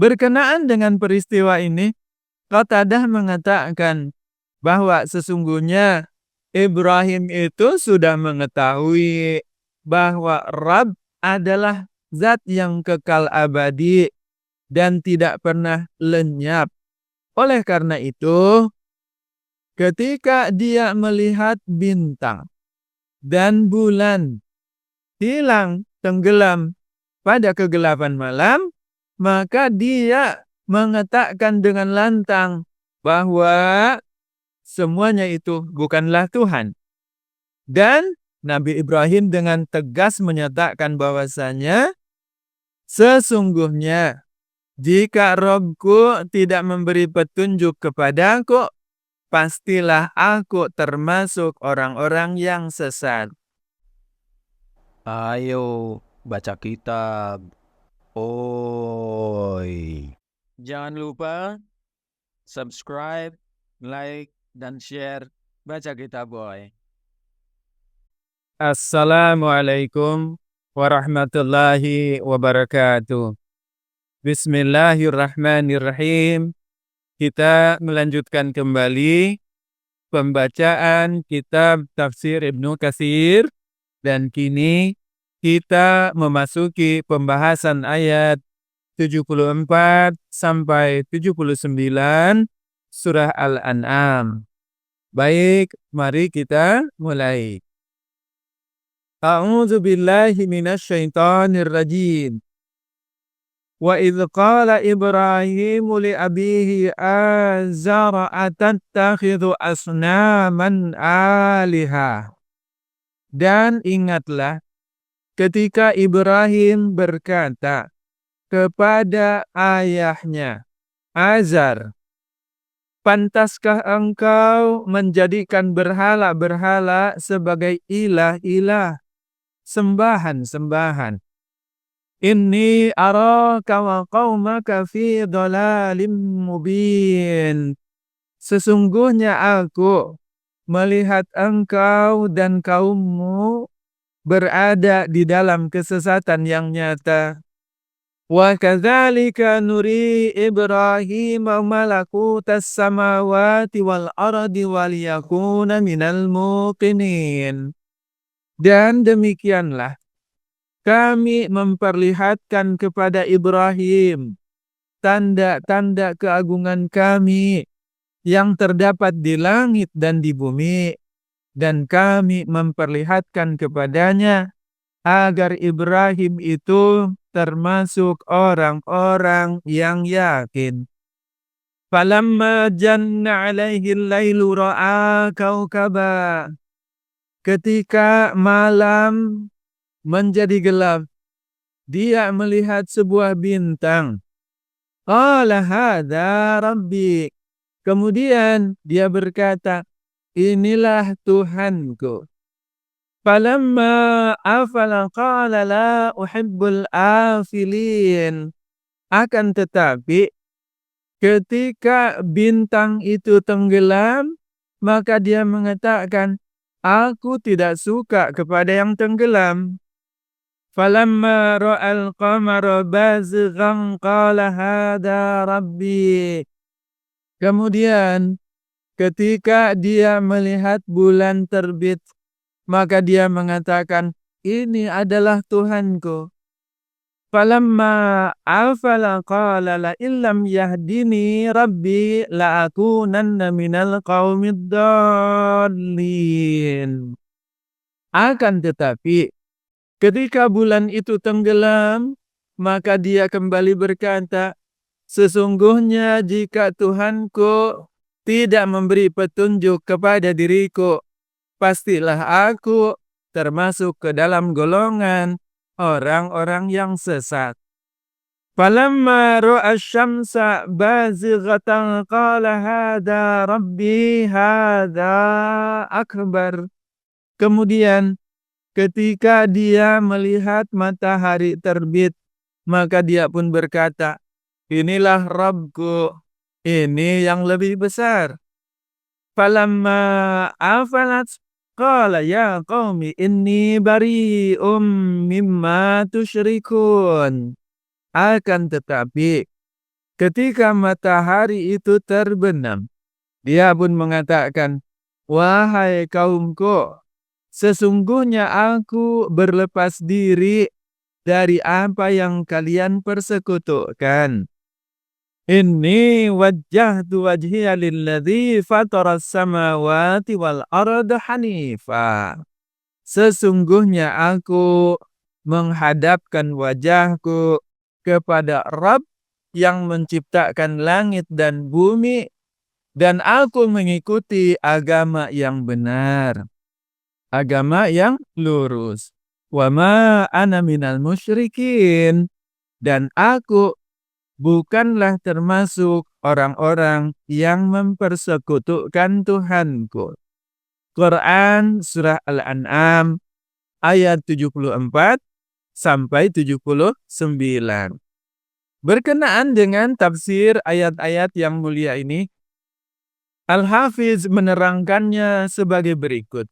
Berkenaan dengan peristiwa ini, Qatadah mengatakan bahwa sesungguhnya Ibrahim itu sudah mengetahui bahwa Rabb adalah zat yang kekal abadi dan tidak pernah lenyap. Oleh karena itu, ketika dia melihat bintang dan bulan hilang, tenggelam pada kegelapan malam, maka dia mengatakan dengan lantang bahwa semuanya itu bukanlah Tuhan. Dan Nabi Ibrahim dengan tegas menyatakan bahwasanya sesungguhnya jika Robku tidak memberi petunjuk kepadaku, pastilah aku termasuk orang-orang yang sesat. Ayo baca kitab. Oi. Jangan lupa subscribe, like, dan share Baca Kitab Boy. Assalamualaikum warahmatullahi wabarakatuh. Bismillahirrahmanirrahim. Kita melanjutkan kembali pembacaan kitab Tafsir Ibnu Katsir. Dan kini kita memasuki pembahasan ayat 74 sampai 79 surah Al-An'am. Baik, mari kita mulai. A'udzu billahi minasyaitonir rajim. Wa idz qala Ibrahimu li abihi azara atattakhidhu asnaman alihah. Dan ingatlah ketika Ibrahim berkata kepada ayahnya Azar, pantaskah engkau menjadikan berhala-berhala sebagai ilah-ilah, sembahan-sembahan? Inni araka wa qaumaka fi dhalalim mubin. Sesungguhnya aku melihat engkau dan kaummu berada di dalam kesesatan yang nyata. Wa kadzalika nuri Ibrahim malakutas samawati wal ardi wal yakuna minal muqinin. Dan demikianlah kami memperlihatkan kepada Ibrahim tanda-tanda keagungan kami yang terdapat di langit dan di bumi, dan kami memperlihatkan kepadanya agar Ibrahim itu termasuk orang-orang yang yakin. Falamma janna alaihi al-lailu ra'a kaukaba. Ketika malam menjadi gelap, dia melihat sebuah bintang. Qala hadza rabbi. Kemudian dia berkata, inilah Tuhanku. Falamma afala qala la uhibbul afilin. Akan tetapi ketika bintang itu tenggelam, maka dia mengatakan, aku tidak suka kepada yang tenggelam. Falamma ra'al qamara bazighan qala hadza rabbi. Kemudian ketika dia melihat bulan terbit, maka dia mengatakan, ini adalah Tuhanku. Falamma afala qala la illam yahdini rabbi la akunanna minal qaumid dallin. Akan tetapi ketika bulan itu tenggelam, maka dia kembali berkata, sesungguhnya jika Tuhanku tidak memberi petunjuk kepada diriku, pastilah aku termasuk ke dalam golongan orang-orang yang sesat. Falamma ra'a asy-syamsa bazighatan qala hadza rabbi hadza akbar. Kemudian ketika dia melihat matahari terbit, maka dia pun berkata, inilah Rabbku, ini yang lebih besar. Falamma afalat qala ya qaumi inni bari'um mimma tusyrikun. Akan tetapi ketika matahari itu terbenam, dia pun mengatakan, "Wahai kaumku, sesungguhnya aku berlepas diri dari apa yang kalian persekutukan. Inni wajjahtu wajhiya lilladzi fataras samawati wal arda hanifa." Sesungguhnya aku menghadapkan wajahku kepada Rabb yang menciptakan langit dan bumi, dan aku mengikuti agama yang benar, agama yang lurus. Wa ma ana minal musyrikin, dan aku bukanlah termasuk orang-orang yang mempersekutukan Tuhanku. Quran Surah Al-An'am ayat 74 sampai 79. Berkenaan dengan tafsir ayat-ayat yang mulia ini, Al-Hafiz menerangkannya sebagai berikut.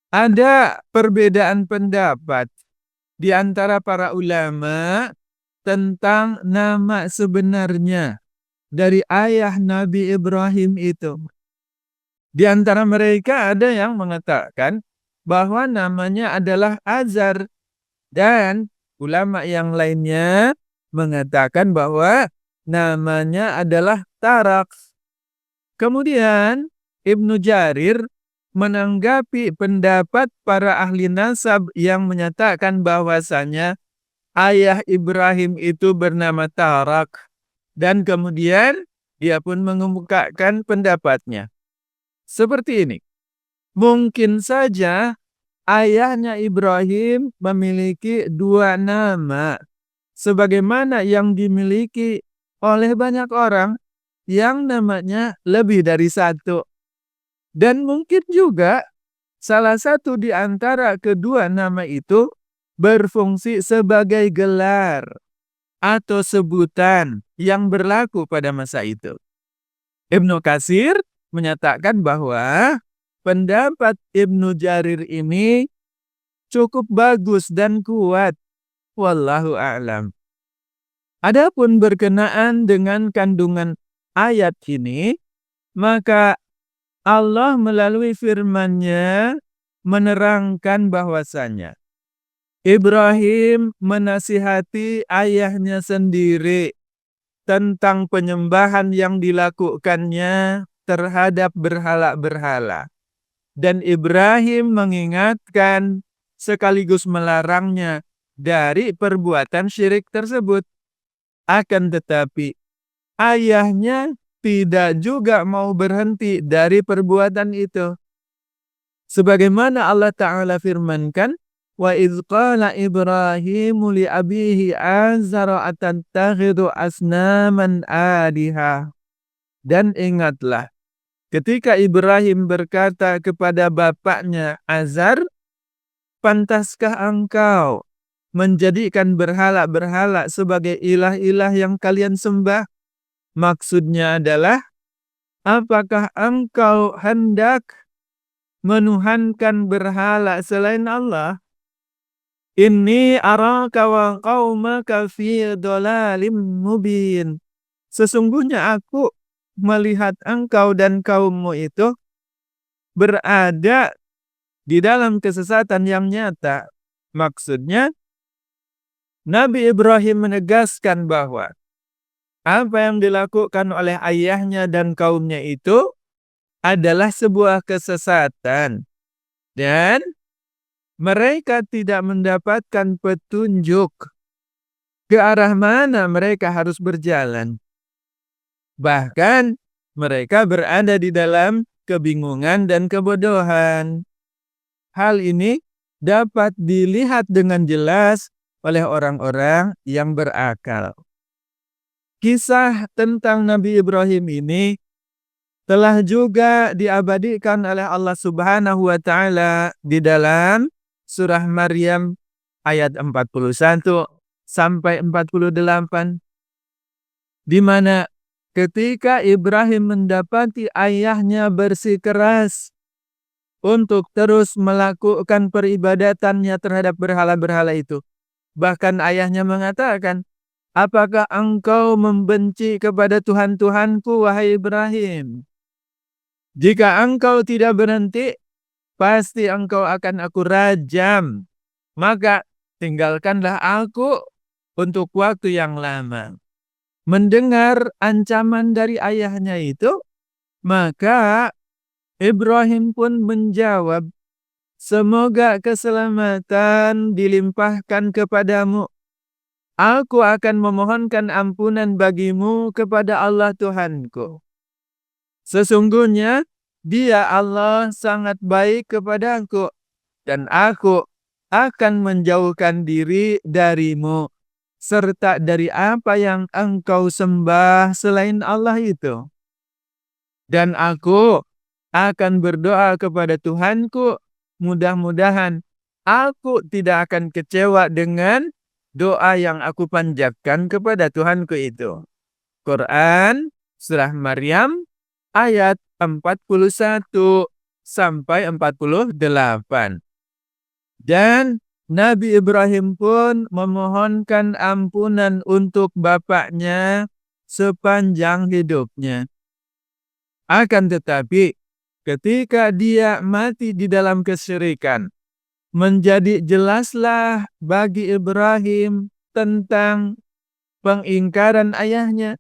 Ada perbedaan pendapat di antara para ulama tentang nama sebenarnya dari ayah Nabi Ibrahim itu. Di antara mereka ada yang mengatakan bahwa namanya adalah Azar, dan ulama yang lainnya mengatakan bahwa namanya adalah Tarak. Kemudian Ibnu Jarir menanggapi pendapat para ahli nasab yang menyatakan bahwasanya ayah Ibrahim itu bernama Tarak, dan kemudian dia pun mengemukakan pendapatnya seperti ini. Mungkin saja ayahnya Ibrahim memiliki dua nama, sebagaimana yang dimiliki oleh banyak orang yang namanya lebih dari satu. Dan mungkin juga salah satu di antara kedua nama itu berfungsi sebagai gelar atau sebutan yang berlaku pada masa itu. Ibnu Katsir menyatakan bahwa pendapat Ibnu Jarir ini cukup bagus dan kuat. Wallahu a'lam. Adapun berkenaan dengan kandungan ayat ini, maka Allah melalui firman-Nya menerangkan bahwasanya Ibrahim menasihati ayahnya sendiri tentang penyembahan yang dilakukannya terhadap berhala-berhala. Dan Ibrahim mengingatkan sekaligus melarangnya dari perbuatan syirik tersebut. Akan tetapi ayahnya tidak juga mau berhenti dari perbuatan itu. Sebagaimana Allah Ta'ala firmankan, "Wa idz qala Ibrahimu li abihi azara atattakhidu asnaman aliha." Dan ingatlah ketika Ibrahim berkata kepada bapaknya Azar, "Pantaskah engkau menjadikan berhala-berhala sebagai ilah-ilah yang kalian sembah?" Maksudnya adalah, apakah engkau hendak menuhankan berhala selain Allah? Inni araka wa qaumaka fi dhalalim mubin. Sesungguhnya aku melihat engkau dan kaummu itu berada di dalam kesesatan yang nyata. Maksudnya, Nabi Ibrahim menegaskan bahwa apa yang dilakukan oleh ayahnya dan kaumnya itu adalah sebuah kesesatan. Dan mereka tidak mendapatkan petunjuk ke arah mana mereka harus berjalan. Bahkan mereka berada di dalam kebingungan dan kebodohan. Hal ini dapat dilihat dengan jelas oleh orang-orang yang berakal. Kisah tentang Nabi Ibrahim ini telah juga diabadikan oleh Allah Subhanahu wa Ta'ala di dalam surah Maryam ayat 41 sampai 48, di mana ketika Ibrahim mendapati ayahnya bersikeras untuk terus melakukan peribadatannya terhadap berhala-berhala itu, bahkan ayahnya mengatakan, apakah engkau membenci kepada Tuhan-Tuhanku, wahai Ibrahim? Jika engkau tidak berhenti, pasti engkau akan aku rajam. Maka tinggalkanlah aku untuk waktu yang lama. Mendengar ancaman dari ayahnya itu, maka Ibrahim pun menjawab, semoga keselamatan dilimpahkan kepadamu. Aku akan memohonkan ampunan bagimu kepada Allah Tuhanku. Sesungguhnya Dia Allah sangat baik kepadaku, dan aku akan menjauhkan diri darimu, serta dari apa yang engkau sembah selain Allah itu. Dan aku akan berdoa kepada Tuhanku, mudah-mudahan aku tidak akan kecewa dengan doa yang aku panjatkan kepada Tuhanku itu. Quran Surah Maryam ayat 41 sampai 48. Dan Nabi Ibrahim pun memohonkan ampunan untuk bapaknya sepanjang hidupnya. Akan tetapi, ketika dia mati di dalam kesyirikan, menjadi jelaslah bagi Ibrahim tentang pengingkaran ayahnya,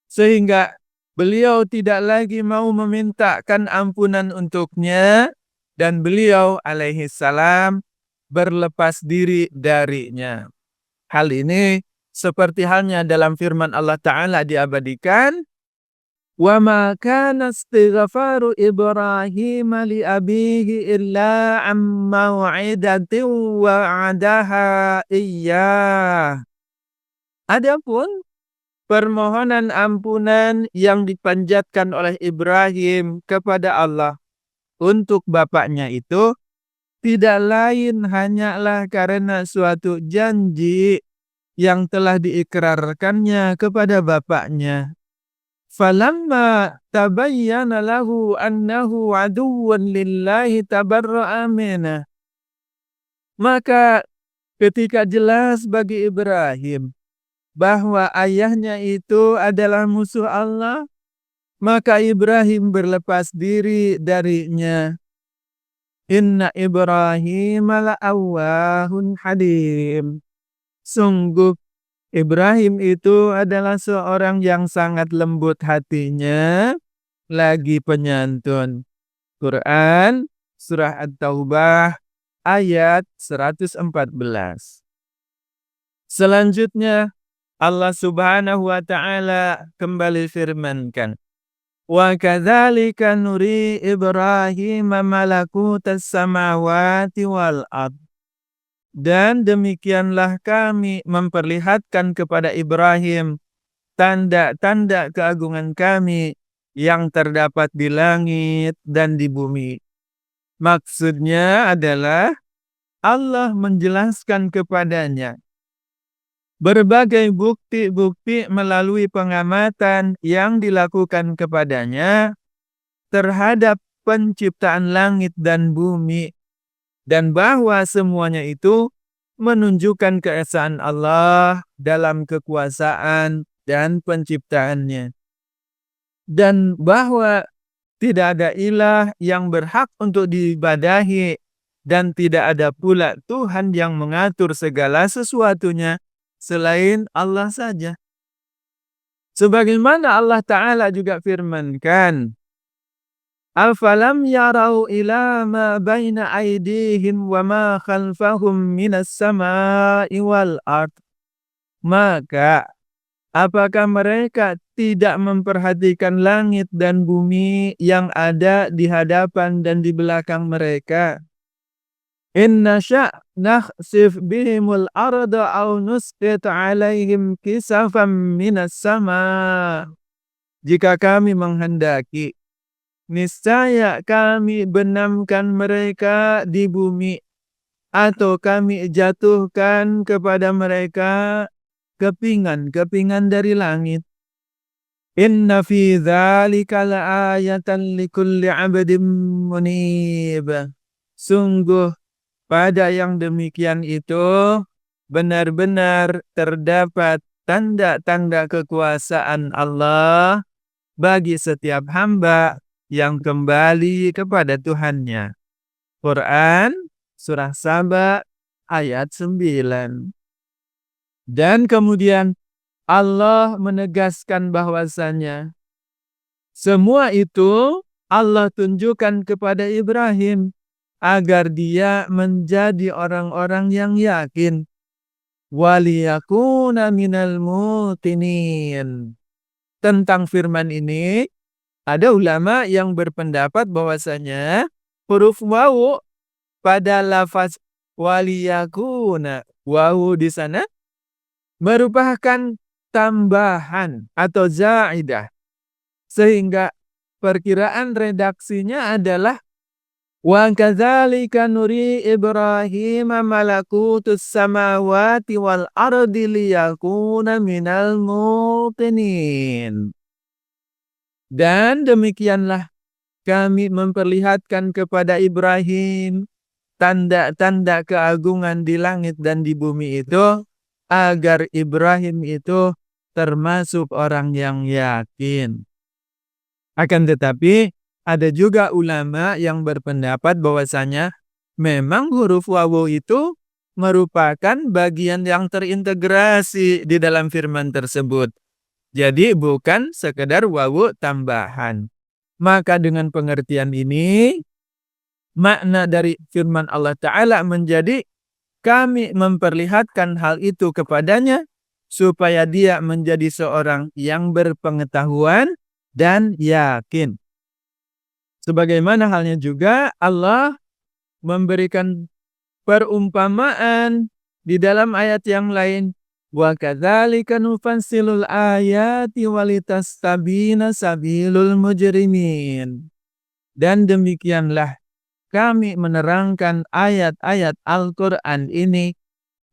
sehingga beliau tidak lagi mau memintakan ampunan untuknya, dan beliau alaihi salam berlepas diri darinya. Hal ini seperti halnya dalam firman Allah Ta'ala diabadikan, وَمَا كَانَ اسْتِغْفَارُ إِبْرَاهِيمَ لِأَبِيهِ إِلَّا عَنْ مَوْعِدَةٍ وَعَدَهَا إِيَّاهُ. Adapun permohonan ampunan yang dipanjatkan oleh Ibrahim kepada Allah untuk bapaknya itu tidak lain hanyalah karena suatu janji yang telah diikrarkannya kepada bapaknya. Falamma tabayyana lahu annahu aduwwan lillahi tabarra'a minhu. Maka ketika jelas bagi Ibrahim bahwa ayahnya itu adalah musuh Allah, maka Ibrahim berlepas diri darinya. Inna Ibrahim la'awwahun halim. Sungguh Ibrahim itu adalah seorang yang sangat lembut hatinya, lagi penyantun. Quran Surah At-Taubah ayat 114. Selanjutnya Allah Subhanahu wa Ta'ala kembali firmankan, wa kadzalika nuri Ibrahim malakutas samawati wal ard. Dan demikianlah kami memperlihatkan kepada Ibrahim tanda-tanda keagungan kami yang terdapat di langit dan di bumi. Maksudnya adalah Allah menjelaskan kepadanya berbagai bukti-bukti melalui pengamatan yang dilakukan kepadanya terhadap penciptaan langit dan bumi, dan bahwa semuanya itu menunjukkan keesaan Allah dalam kekuasaan dan penciptaannya, dan bahwa tidak ada ilah yang berhak untuk diibadahi, dan tidak ada pula Tuhan yang mengatur segala sesuatunya selain Allah saja. Sebagaimana Allah Ta'ala juga firmankan, afalam yarau ila ma baina aydihim wa ma khalfahum minas sama'i wal ard. Maka apakah mereka tidak memperhatikan langit dan bumi yang ada di hadapan dan di belakang mereka? Inna sya' nakhsif bihimul arda aw nusqit alaihim kisafam minas sama. Jika kami menghendaki, niscaya kami benamkan mereka di bumi, atau kami jatuhkan kepada mereka kepingan-kepingan dari langit. Inna fi dzalika la'ayatan likulli 'abdin munib. Sungguh pada yang demikian itu benar-benar terdapat tanda-tanda kekuasaan Allah bagi setiap hamba yang kembali kepada Tuhannya. Quran Surah Saba ayat 9. Dan kemudian Allah menegaskan bahwasanya semua itu Allah tunjukkan kepada Ibrahim agar dia menjadi orang-orang yang yakin. Waliyakuna minal mutinin. Tentang firman ini, ada ulama yang berpendapat bahwasanya huruf wawu pada lafaz waliyakuna, wawu di sana merupakan tambahan atau zaidah. Sehingga perkiraan redaksinya adalah wa kadzalika nuri Ibrahim malakutus samawati wal ardi liyakuna minal muqinin. Dan demikianlah kami memperlihatkan kepada Ibrahim tanda-tanda keagungan di langit dan di bumi itu agar Ibrahim itu termasuk orang yang yakin. Akan tetapi ada juga ulama yang berpendapat bahwasanya memang huruf wawu itu merupakan bagian yang terintegrasi di dalam firman tersebut. Jadi bukan sekedar wawu tambahan. Maka dengan pengertian ini, makna dari firman Allah Ta'ala menjadi kami memperlihatkan hal itu kepadanya supaya dia menjadi seorang yang berpengetahuan dan yakin. Sebagaimana halnya juga Allah memberikan perumpamaan di dalam ayat yang lain. Wa kadzalika nufassilul ayati walitastabina sabilul mujrimin. Dan demikianlah kami menerangkan ayat-ayat Al-Quran ini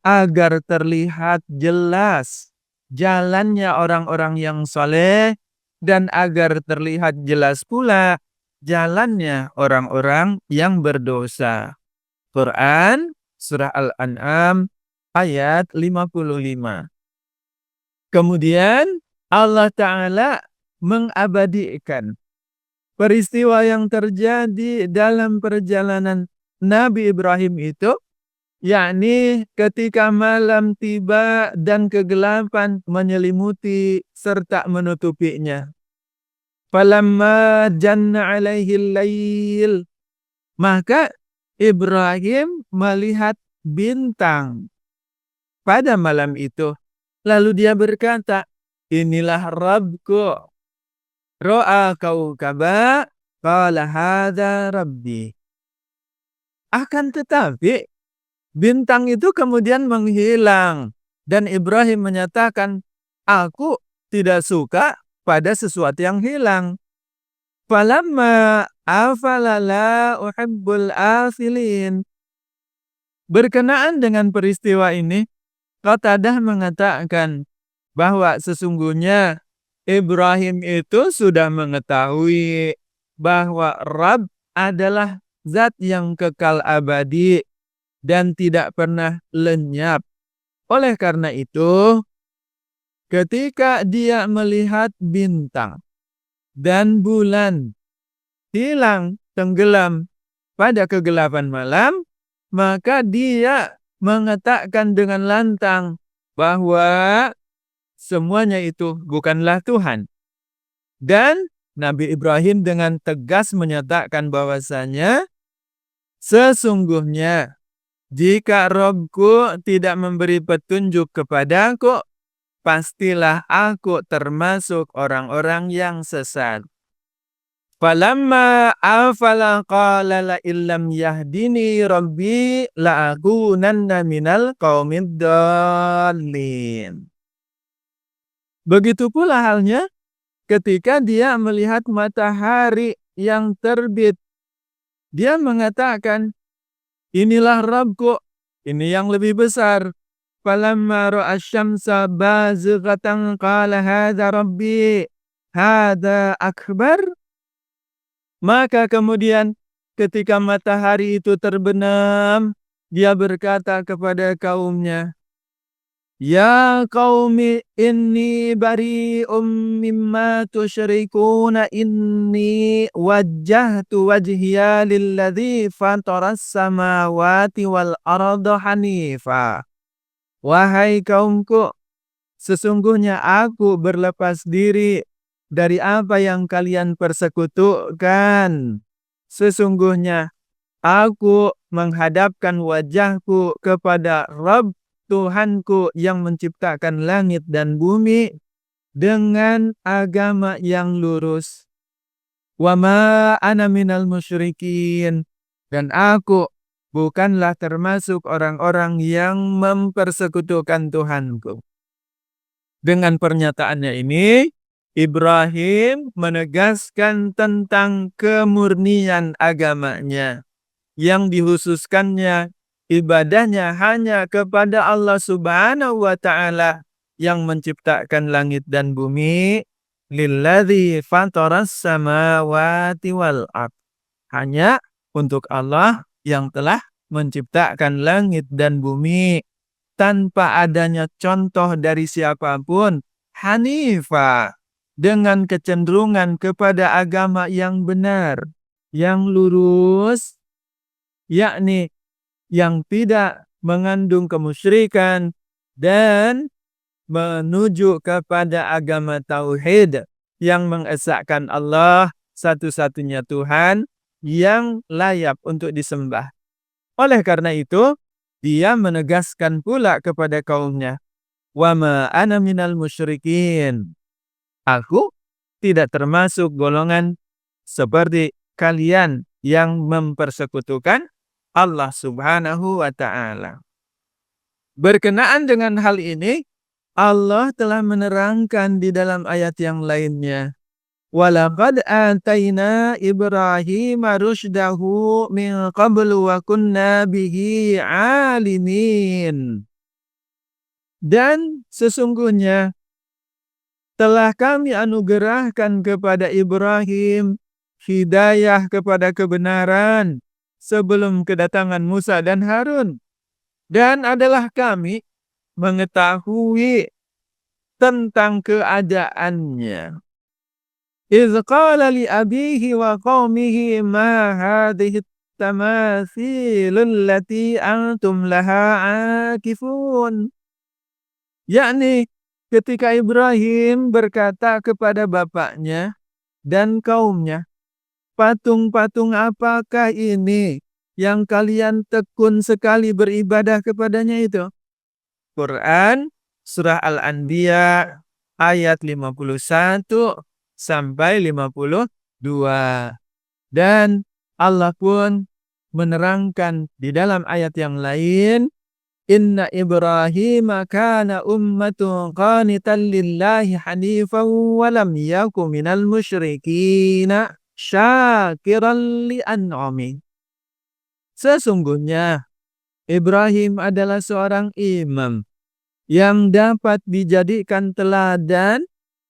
agar terlihat jelas jalannya orang-orang yang saleh dan agar terlihat jelas pula jalannya orang-orang yang berdosa. Quran Surah Al-An'am ayat 55. Kemudian Allah Ta'ala mengabadikan peristiwa yang terjadi dalam perjalanan Nabi Ibrahim itu, yakni ketika malam tiba dan kegelapan menyelimuti serta menutupinya. Falamma janna alaihil lail. Maka Ibrahim melihat bintang pada malam itu. Lalu dia berkata, inilah Rabbku. Ro'a kaukaba, qala hadza Rabbi. Akan tetapi, bintang itu kemudian menghilang. Dan Ibrahim menyatakan, aku tidak suka pada sesuatu yang hilang. Falamma afala la uhibbul afilin. Berkenaan dengan peristiwa ini, Qatadah mengatakan bahwa sesungguhnya Ibrahim itu sudah mengetahui bahwa Rabb adalah zat yang kekal abadi dan tidak pernah lenyap. Oleh karena itu, ketika dia melihat bintang dan bulan hilang, tenggelam pada kegelapan malam, maka dia mengatakan dengan lantang bahwa semuanya itu bukanlah Tuhan. Dan Nabi Ibrahim dengan tegas menyatakan bahwasanya sesungguhnya jika Robku tidak memberi petunjuk kepadaku, pastilah aku termasuk orang-orang yang sesat. Falamma afala qala la illam yahdini rabbi la'akunanna minal qaumid dallin. Begitu pula halnya ketika dia melihat matahari yang terbit. Dia mengatakan, inilah Rabbku, ini yang lebih besar. Falamma ra'a asy-syamsa bazighatan qala hadza rabbi, hadza akbar. Maka kemudian ketika matahari itu terbenam, dia berkata kepada kaumnya, Ya qaumi inni bari'um mimma tusyrikuna inni wajjahtu wajhiya lilladzi fataras samawati wal arda hanifa. Wahai kaumku, sesungguhnya aku berlepas diri dari apa yang kalian persekutukan. Sesungguhnya aku menghadapkan wajahku kepada Rabb Tuhanku yang menciptakan langit dan bumi dengan agama yang lurus. Wa ma ana minal musyrikin. Dan aku bukanlah termasuk orang-orang yang mempersekutukan Tuhanku. Dengan pernyataannya ini, Ibrahim menegaskan tentang kemurnian agamanya yang dikhususkannya ibadahnya hanya kepada Allah Subhanahu wa Ta'ala yang menciptakan langit dan bumi, lilladzi fataras samawati wal ard. Hanya untuk Allah yang telah menciptakan langit dan bumi tanpa adanya contoh dari siapapun, hanifa, dengan kecenderungan kepada agama yang benar, yang lurus, yakni yang tidak mengandung kemusyrikan dan menuju kepada agama tauhid yang mengesahkan Allah satu-satunya Tuhan yang layak untuk disembah. Oleh karena itu, dia menegaskan pula kepada kaumnya, "Wa ma ana minal musyrikin." Aku tidak termasuk golongan seperti kalian yang mempersekutukan Allah Subhanahu wa Ta'ala. Berkenaan dengan hal ini, Allah telah menerangkan di dalam ayat yang lainnya, "Walaqad ataina Ibrahima rusydahu min qablu wa kunna bihi alimin." Dan sesungguhnya telah kami anugerahkan kepada Ibrahim hidayah kepada kebenaran sebelum kedatangan Musa dan Harun. Dan adalah kami mengetahui tentang keadaannya. Idz qala li abihi wa qaumihi ma hadhihi tamathilul lati antum laha akifun. Yakni ketika Ibrahim berkata kepada bapaknya dan kaumnya, patung-patung apakah ini yang kalian tekun sekali beribadah kepadanya itu? Quran Surah Al-Anbiya ayat 51 sampai 52. Dan Allah pun menerangkan di dalam ayat yang lain, "Inna Ibrahim kana ummatun qanitan lillahi hanifan wa lam yaku minal musyrikin syakiran li an'ami." Sesungguhnya Ibrahim adalah seorang imam yang dapat dijadikan teladan,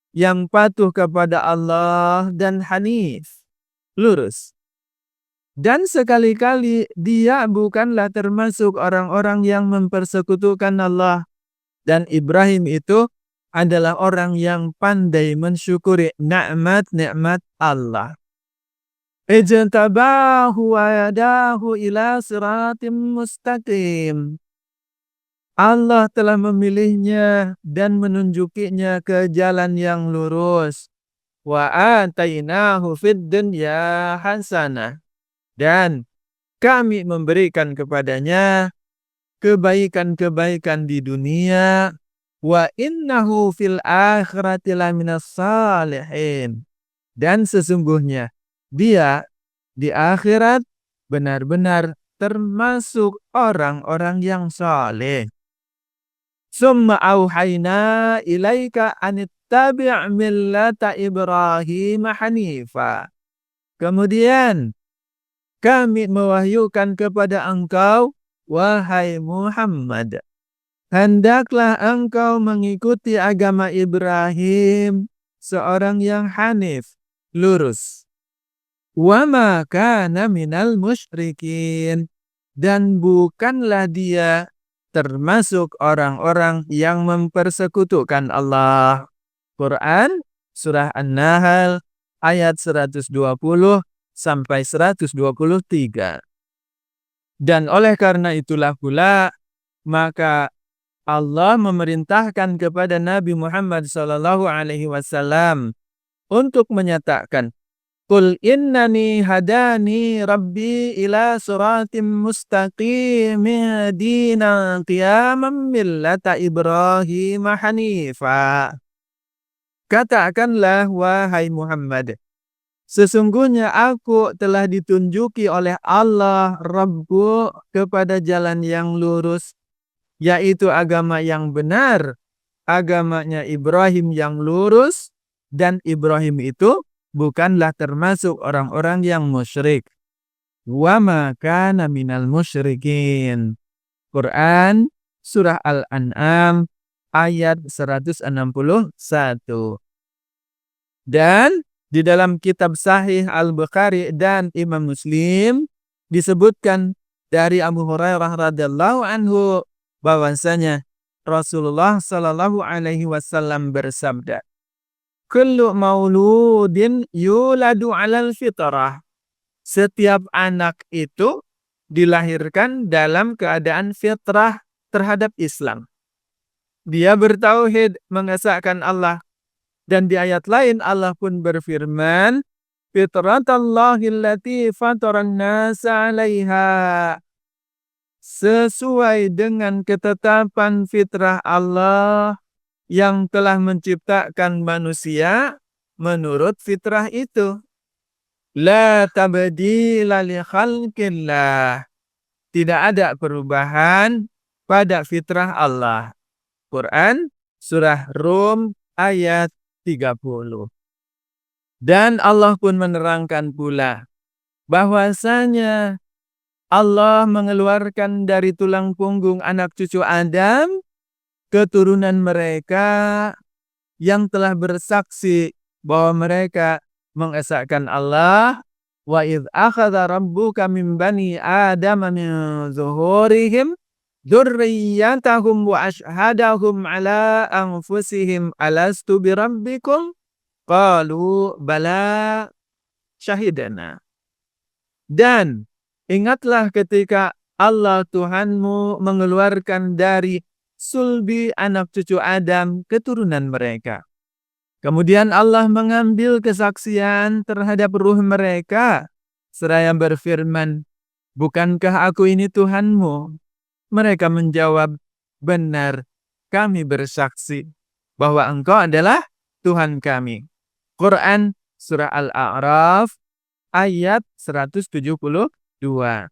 yang patuh kepada Allah dan hanif, lurus. Dan sekali-kali dia bukanlah termasuk orang-orang yang mempersekutukan Allah. Dan Ibrahim itu adalah orang yang pandai mensyukuri nikmat-nikmat Allah. Ijtabahu wa yadahu ila siratim mustaqim. Allah telah memilihnya dan menunjukinya ke jalan yang lurus. Wa atainahu fid dunya hasanah. Dan kami memberikan kepadanya kebaikan-kebaikan di dunia. Wa innahu fil akhirati laminas salihin. Dan sesungguhnya dia di akhirat benar-benar termasuk orang-orang yang saleh. Summa auhayna ilaika anittabi' millata Ibrahim hanifa. Kemudian kami mewahyukan kepada engkau, wahai Muhammad, hendaklah engkau mengikuti agama Ibrahim, seorang yang hanif, lurus. Wa ma kana minal musyrikin. Dan bukanlah dia termasuk orang-orang yang mempersekutukan Allah. Quran surah An-Nahl ayat 120 sampai 123. Dan oleh karena itulah pula maka Allah memerintahkan kepada Nabi Muhammad SAW untuk menyatakan, "Qul innani hadani rabbi ila siratim mustaqimin dinan qiyaman millata Ibrahim hanifa." Katakanlah wahai Muhammad, sesungguhnya aku telah ditunjuki oleh Allah Rabbku kepada jalan yang lurus, yaitu agama yang benar, agamanya Ibrahim yang lurus, dan Ibrahim itu bukanlah termasuk orang-orang yang musyrik. Wa ma kana minal musyrikin. Quran surah Al-An'am ayat 161. Dan di dalam kitab Sahih Al-Bukhari dan Imam Muslim disebutkan dari Abu Hurairah radhiyallahu anhu bahwasanya Rasulullah Shallallahu alaihi wasallam bersabda, "Kullu mauludin yuladu 'alal fitrah." Setiap anak itu dilahirkan dalam keadaan fitrah terhadap Islam. Dia bertauhid, mengesahkan Allah. Dan di ayat lain Allah pun berfirman, "Fitratallahi allati fataran nasa 'alaiha." Sesuai dengan ketetapan fitrah Allah yang telah menciptakan manusia menurut fitrah itu. La tabdila li khalqillah. Tidak ada perubahan pada fitrah Allah. Quran surah Rum ayat 30. Dan Allah pun menerangkan pula bahwasanya Allah mengeluarkan dari tulang punggung anak cucu Adam keturunan mereka yang telah bersaksi bahwa mereka mengesahkan Allah. Wa idh akhadha rabbuka min bani Adam min zuhurihim dzurriyyatahum wa ashhadahum ala anfusihim alastu birabbikum qalu bala syahidana. Dan ingatlah ketika Allah Tuhanmu mengeluarkan dari sulbi anak cucu Adam keturunan mereka. Kemudian Allah mengambil kesaksian terhadap ruh mereka seraya berfirman, "Bukankah aku ini Tuhanmu?" Mereka menjawab, "Benar, kami bersaksi bahwa Engkau adalah Tuhan kami." Quran surah Al-A'raf ayat 172.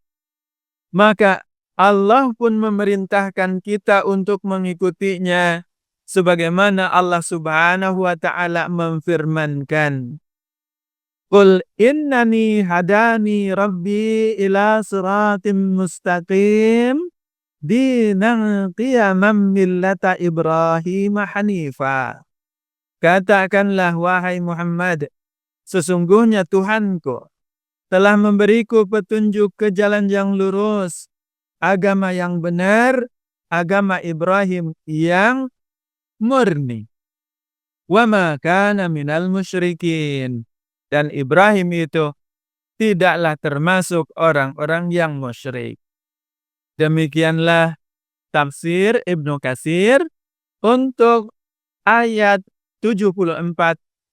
Maka Allah pun memerintahkan kita untuk mengikutinya sebagaimana Allah Subhanahu wa taala memfirmankan, "Qul innani hadani rabbi ila siratim mustaqim dinan qiyaman millata Ibrahim hanifa." Katakanlah wahai Muhammad, sesungguhnya Tuhanku telah memberiku petunjuk ke jalan yang lurus, agama yang benar, agama Ibrahim yang murni. Wa ma kana minal musyrikin. Dan Ibrahim itu tidaklah termasuk orang-orang yang musyrik. Demikianlah tafsir Ibnu Katsir untuk ayat 74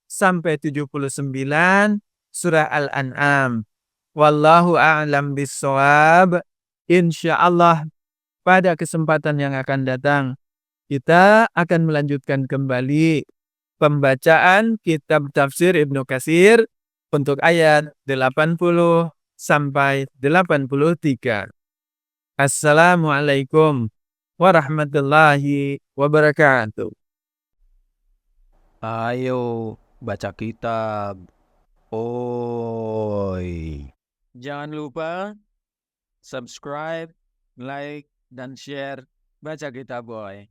sampai 79 surah Al-An'am. Wallahu a'lam bissawab. Insyaallah pada kesempatan yang akan datang kita akan melanjutkan kembali pembacaan kitab tafsir Ibnu Katsir untuk ayat 80 sampai 83. Assalamualaikum warahmatullahi wabarakatuh. Ayo baca kitab. Oi. Jangan lupa subscribe, like, dan share Baca Kitab Boy.